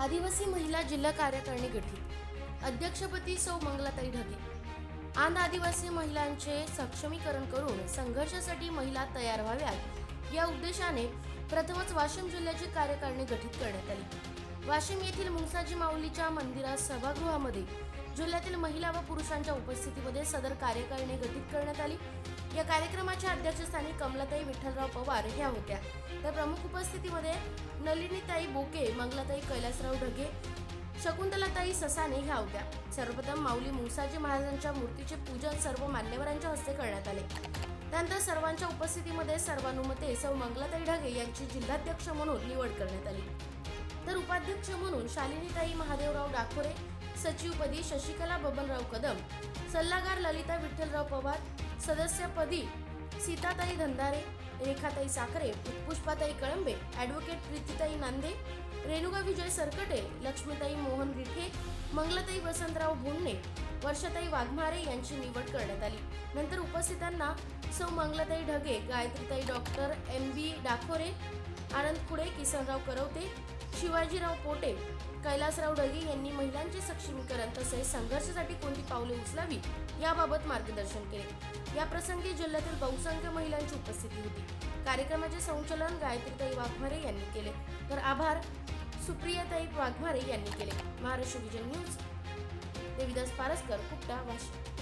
आदिवासी महिला जिल्हा कार्यकारिणी गठीत। अध्यक्षपदी सौ मंगलाताई ढगे। आंध्र आदिवासी महिलांचे सक्षमीकरण करून संघर्षासाठी महिला तयार व्हाव्यात या उद्देशाने प्रथमच वाशिम जिल्ह्याची कार्यकारिणी गठीत करण्यात आली। वाशिम येथील मुंगसाजी माऊलीच्या मंदिरात सभागृहामध्ये जिल्ह्यातील महिला व पुरुषांच्या उपस्थितीमध्ये सदर कार्यकारिणी गठीत करण्यात आली। या कार्यक्रमाच्या अध्यक्षस्थानी कमलाताई विठ्ठलराव पवार ह्या होत्या, तर प्रमुख उपस्थितीमध्ये नलिनीताई बोके, मंगलाताई कैलासराव ढगे, शकुंतलाताई ससाने ह्या होत्या। सर्वप्रथम माऊली मुंगसाजी महाराजांच्या मूर्तीचे पूजन सर्व मान्यवरांच्या हस्ते करण्यात आले। त्यानंतर सर्वांच्या उपस्थितीमध्ये सर्वानुमते सौ मंगलाताई ढगे यांची जिल्हाध्यक्ष म्हणून निवड करण्यात आली, तर उपाध्यक्ष म्हणून शालिनीताई महादेवराव डाखोरे, सचिवपदी शशिकला बबनराव कदम, सल्लागार ललिता विठ्ठलराव पवार, सदस्यपदी सीताताई धंदारे, रेखाताई साखरे, पुष्पाताई कळंबे, ॲडव्होकेट प्रीतीताई नांदे, रेणुका विजय सरकटे, लक्ष्मीताई मोहन रिठे, मंगलाताई वसंतराव भोंडणे, वर्षाताई वाघमारे यांची निवड करण्यात आली। नंतर उपस्थितांना सौ मंगलाताई ढगे, गायत्रीताई डॉक्टर MB डाखोरे, आनंद खुडे, किसनराव करवते, शिवाजीराव पोटे, कैलासराव ढगे यांनी महिलांचे सक्षमीकरण तसेच संघर्षासाठी कोणती पावले उचलावी याबाबत मार्गदर्शन केले। या प्रसंगी जिल्ह्यातील बहुसंख्य महिलांची उपस्थिती होती। कार्यक्रमाचे संचालन गायत्रीताई वाघमारे यांनी केले, तर आभार सुप्रियाताई वाघमारे यांनी केले। Maharashtra vision news, Devidas Paraskar, Kupta, Washim.